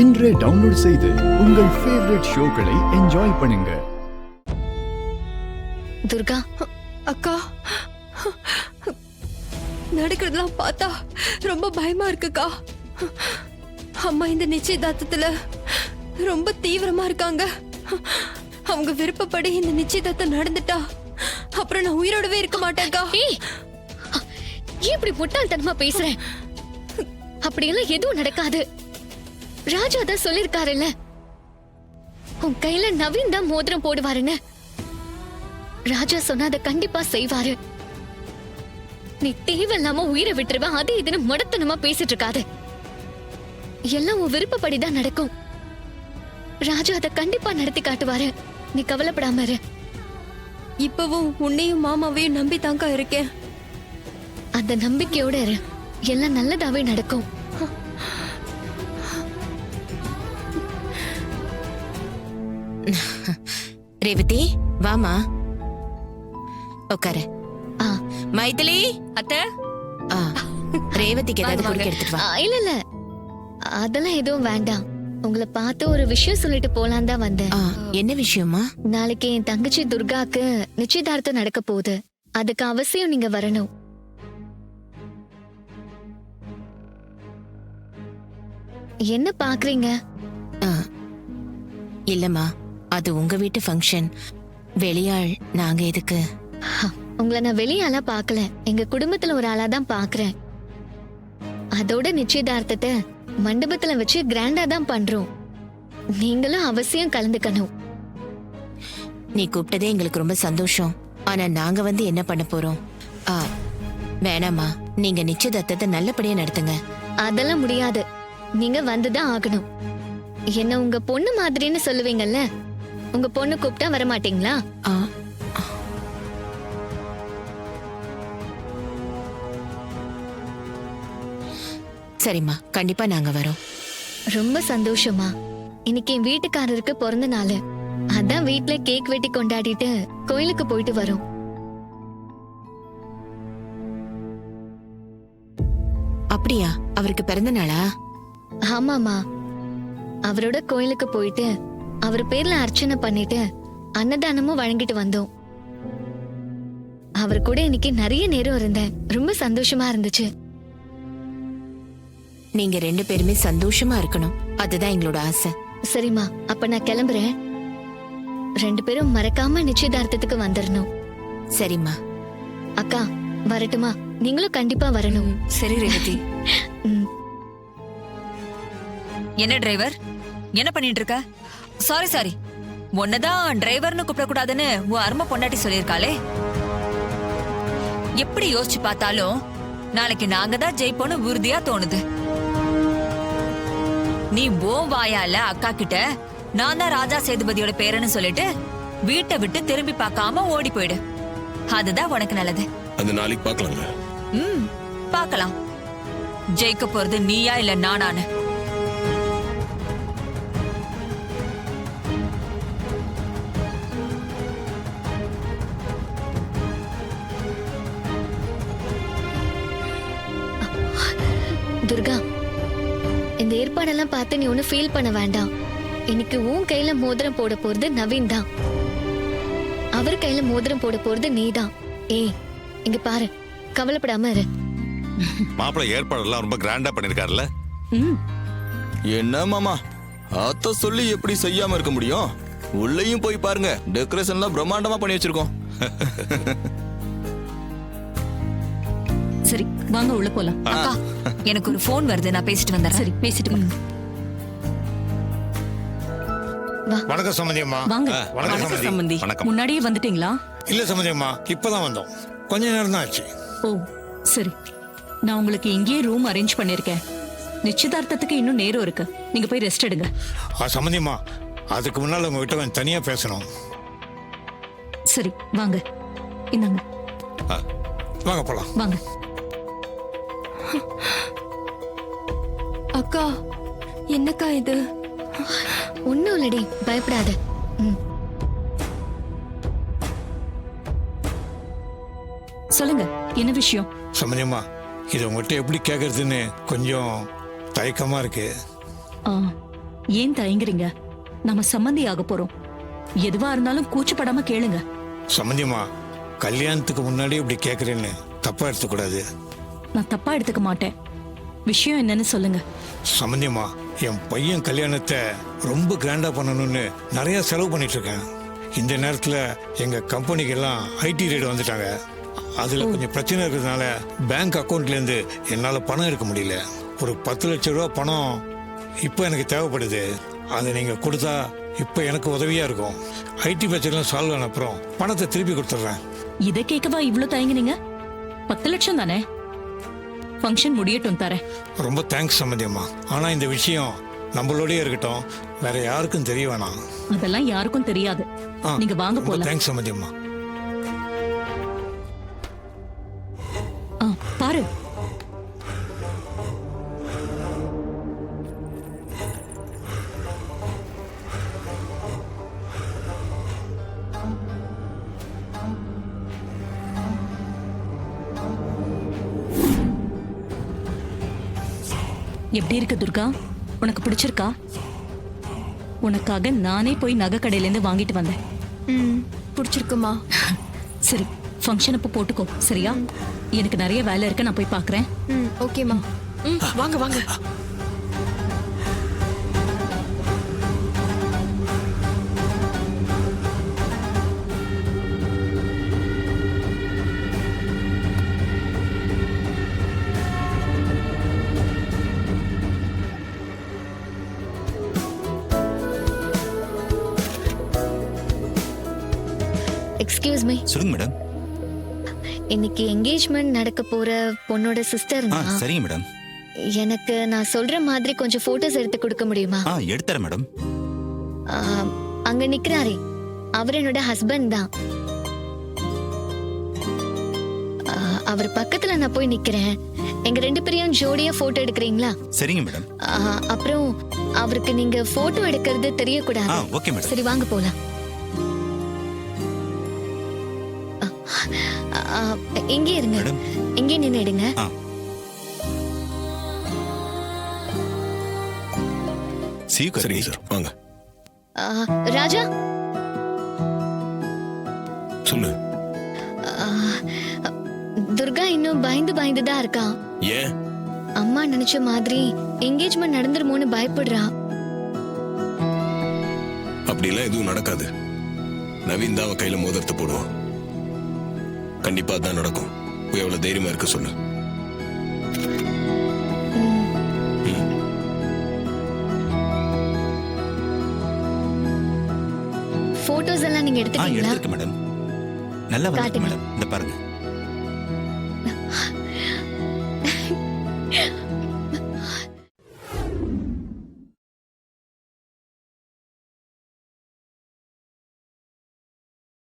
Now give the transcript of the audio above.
இன்றே டவுன்லோட் செய்து உங்கள் ஃபேவரட் ஷோக்களை என்ஜாய் பண்ணுங்க. துர்கா அக்கா, நடக்கிறதெல்லாம் பார்த்தா ரொம்ப பயமா இருக்குக்கா. அம்மா இந்த நிச்சயதார்த்தத்துல ரொம்ப தீவிரமா இருக்காங்க. அவங்க விருப்பப்படி இந்த நிச்சயதார்த்தம் நடந்துட்டா அப்புறம் நான் உயிரோடவே இருக்க மாட்டேன்க்கா. ஏன் இப்படி முட்டாள்தனமா பேசுற? அப்படியெல்லாம் எதுவும் நடக்காது. ராஜா தான் சொல்லிருக்காருல்ல, உன் கையில நவீன் தான் மோதிரம் போடுவாருன்னு. ராஜா சொன்னா அதை கண்டிப்பா செய்வாரு. நீ தேவையில்லாம உயிரை விட்டுருவ, அது இதுன்னு மடத்தனமா பேசிட்டு இருக்காது. எல்லாம் உன் விருப்பப்படிதான் நடக்கும். ராஜா அதை கண்டிப்பா நடத்தி காட்டுவாரு. நீ கவலைப்படாம இரு. இப்பவும் உன்னையும் மாமாவையும் நம்பி தாங்க இருக்கேன். அந்த நம்பிக்கையோட இரு, எல்லாம் நல்லதாவே நடக்கும். ரேவதி வாமா உட்காரு. மைதிலி அத்தை, ரேவதிக்கு ஏதாவது குடிக்க எடுத்துட்டு வா. இல்ல இல்ல, அதெல்லாம் எதுவும் வேண்டாம். உங்களை பார்த்து ஒரு விஷயம் சொல்லிட்டு போலாம் தான் வந்தேன். என்ன விஷயமா? நாளைக்கு என் தங்கச்சி துர்காக்கு நிச்சயதார்த்தம் நடக்க போகுது. அதுக்கு அவசியம் நீங்க வரணும். என்ன பாக்குறீங்க? இல்லம்மா, அது உங்க வீட்டு ஃபங்க்ஷன். வெளியாள் நாங்க எதுக்கு? உங்களை நான் வெளியாளா பாக்கல, எங்க குடும்பத்துல ஒரு ஆளா தான் பாக்குறேன். அதோட நிச்சயதார்த்தத்தை மண்டபத்துல வச்சு கிராண்டா தான் பண்றோம். நீங்களும் அவசியம் கலந்துக்கணும். நீ கூப்பிட்டதே எங்களுக்கு ரொம்ப சந்தோஷம். ஆனா நாங்க வந்து என்ன பண்ண போறோம்? வேணாமா, நீங்க நிச்சயதார்த்தத்தை நல்லபடியா நடத்துங்க. அதெல்லாம் முடியாது, நீங்க வந்துதான் ஆகணும். என்ன உங்க பொண்ணு மாதிரின்னு சொல்லுவீங்கல்ல, உங்க பொண்ணு கூப்பிட்டா வரமாட்டீங்களா? சரிம்மா, கண்டிப்பா நாங்க வரோம். ரொம்ப சந்தோஷமா. இன்னைக்கு என் வீட்டுக்காரருக்கு பிறந்த நாள். அதான் வீட்ல கேக் வெட்டி கொண்டாடிட்டு கோயிலுக்கு போயிட்டு வரோம். அப்படியா? அவருக்கு பிறந்த நாளா? ஆமாமா, அவரோட கோயிலுக்கு போயிட்டு அவர் பேர்ல அர்ச்சனை பண்ணிட்டு அன்னதானமும் வழங்கிட்டு வந்தோம். அவர் கூட இன்னைக்கு நிறைய நேரம் இருந்தேன். ரொம்ப சந்தோஷமா இருந்துச்சு. நீங்க 2 பேருமே சந்தோஷமா இருக்கணும், அதுதான் எங்களோட ஆசை. சரிம்மா, அப்ப நான் கிளம்புறேன். 2 பேரும் மறக்காம நிச்சயதார்த்தத்துக்கு வந்துடணும். சரிம்மா. அக்கா வரட்டுமா? நீங்களும் கண்டிப்பா வரணும். சரி ரேவதி. ம். என்ன டிரைவர், என்ன பண்ணிட்டு இருக்க? சாரி, உன்னதான் டிரைவர்னு கூப்பிடக்கூடாதுன்னு உன் அருமை பொண்டாட்டி சொல்லியிருக்காளே. எப்படி யோசிச்சு பார்த்தாலும் நாளைக்கு நாங்க தான் ஜெயிப்போன்னு உறுதியா தோணுது. நீ ஓ வாயால அக்கா கிட்ட நான் தான் ராஜா சேதுபதியோட பேரன்னு சொல்லிட்டு வீட்டை விட்டு திரும்பி பார்க்காம ஓடி போயிடு. அதுதான் உனக்கு நல்லது. அந்த நாளைக்கு பார்க்கலாங்க. பார்க்கலாம். ஜெயிக்க போறது நீயா இல்ல நானான்னு. துர்கா, இந்த ஏற்பாடெல்லாம் பார்த்து நீ ஒன்னும் ஃபீல் பண்ண வேண்டாம். இன்னைக்கு உன் கையில மோதிரம் போட போறது நவீன் தான். அவர் கையில மோதிரம் போட போறது நீதான். ஏய், இங்க பாரு, கவலைப்படாம இரு. மாப்பிள்ளை ஏற்பாடெல்லாம் ரொம்ப கிராண்டா பண்ணிருக்காருல்ல. என்ன மாமா, அத்த சொல்லி எப்படி செய்யாம இருக்க முடியும்? உள்ளேயும் போய் பாருங்க, டெக்கரேஷன்லாம் பிரம்மாண்டமா பண்ணி வச்சிருக்கோம். சரி வாங்க உள்ள போலாம். அக்கா, எனக்கு ஒரு போன் வருது, நான் பேசிட்டு வந்தேன். சரி பேசிட்டு வாங்க. வணக்கம் சம்பந்தியம்மா. வாங்க. வணக்கம் சம்பந்தி. முன்னாடியே வந்துட்டீங்களா? இல்ல சம்பந்தியம்மா, இப்பதான் வந்தோம். கொஞ்ச நேரம் தான் ஆச்சு. ஓ சரி, நான் உங்களுக்கு இங்கேயே ரூம் அரேஞ்ச் பண்ணிருக்கேன். நிச்சயதார்த்தத்துக்கு இன்னும் நேரம் இருக்கு, நீங்க போய் ரெஸ்ட் எடுங்க. சம்பந்தியம்மா, அதுக்கு முன்னால உங்ககிட்ட கொஞ்சம் தனியா பேசணும். சரி வாங்க, இந்தாங்க. வாங்க போலாம். வாங்க. அக்கா, என்னக்கா இது? ஒண்ணும் இல்லடி, பயப்படாத. சொல்லுங்க, என்ன விஷயம்? சம்பந்தியம்மா, இது உங்ககிட்ட எப்படி கேட்கறதுன்னு கொஞ்சம் தயக்கமா இருக்கு. ஏன் தயங்குறீங்க? நம்ம சம்மந்தி ஆக போறோம். எதுவா இருந்தாலும் கூச்சப்படாம கேளுங்க. சம்மந்தியம்மா, கல்யாணத்துக்கு முன்னாடி இப்படி கேட்குறேன்னு தப்பா எடுத்துக்கூடாது. நான் தப்பா எடுத்துக்க மாட்டேன். விஷயம் என்னன்னு சொல்லுங்க. சம்மந்தியம்மா, என் பையன் கல்யாணத்தை ரொம்ப கிராண்டா பண்ணணும்னு நிறைய செலவு பண்ணிட்டு இருக்கேன். இந்த நேரத்தில் எங்க கம்பெனிக்கு எல்லாம் ஐடி ரைடு வந்துட்டாங்க. அதுல கொஞ்சம் பிரச்சனை இருக்கிறதுனால பேங்க் அக்கௌண்ட்ல இருந்து என்னால பணம் எடுக்க முடியல. ஒரு 10 லட்சம் ரூபாய் பணம் இப்போ எனக்கு தேவைப்படுது. அதை நீங்க கொடுத்தா இப்போ எனக்கு உதவியா இருக்கும். ஐடி பிரச்சனை சால்வ் ஆன அப்புறம் பணத்தை திருப்பி கொடுத்துட்றேன். இதை கேட்கவா இவ்ளோ தயங்குனீங்க? 10 லட்சம் தானே? ஃபங்க்ஷன் முடியட்டும் தரேன். ரொம்ப தேங்க்ஸ் சம்மந்தியம்மா. ஆனா இந்த விஷயம் நம்மளோடயே இருக்கட்டும், வேற யாருக்கும் தெரிய வேணாம். அதெல்லாம் யாருக்கும் தெரியாது. நீங்க வாங்க போலாம். தேங்க்ஸ் சம்மந்தியம்மா. பாரு, எப்படி இருக்கு துர்கா? உனக்கு பிடிச்சிருக்கா? உனக்காக நானே போய் நகை கடையில இருந்து வாங்கிட்டு வந்தேன். பிடிச்சிருக்குமா? சரி, ஃபங்க்ஷன் அப்போ போட்டுக்கோ, சரியா? எனக்கு நிறைய வேலை இருக்கு, நான் போய் பார்க்கறேன். ஓகேமா. வாங்க வாங்க. Excuse me. சொல்லுங்க மேடம். இன்னைக்கு என்கேஜ்மெண்ட் நடக்க போற பொண்ணோட சிஸ்டர். சரிங்க மேடம். எனக்கு நான் சொல்ற மாதிரி கொஞ்சம் போட்டோஸ் எடுத்து கொடுக்க முடியுமா? எடுத்துறேன் மேடம். அங்க நிக்கிறாரே, அவர் என்னோட ஹஸ்பண்ட் தான். அவர் பக்கத்துல நான் போய் நிக்கிறேன். எங்க 2 பேரையும் ஜோடியா போட்டோ எடுக்கிறீங்களா? சரிங்க மேடம். அப்புறம் அவருக்கு நீங்க போட்டோ எடுக்கிறது தெரியக்கூடாது. Okay madam. சரி, வாங்க போலாம். இங்கே இருங்க, இங்கே நின்று எடுங்க. சரிங்க சார், வாங்க. ராஜா, சொல்லு. துர்கா இன்னும் பயந்து தான் இருக்கா. ஏன்? அம்மா நினைச்ச மாதிரி என்கேஜ்மெண்ட் நடந்துருமோன்னு பயப்படுறா. அப்படிலாம் எதுவும் நடக்காது. நவீன் தான் அவ கையில மோதிரத்தை போடுவான். கண்டிப்பா அதான் நடக்கும். போய் எவ்வளவு தைரியமா இருக்க சொல்லு. போட்டோஸ் எல்லாம் நீங்க எடுத்துட்டீங்களா? எடுத்துக்க மேடம். நல்லா வந்து காட்டுங்க. மேடம், இந்த பாருங்க.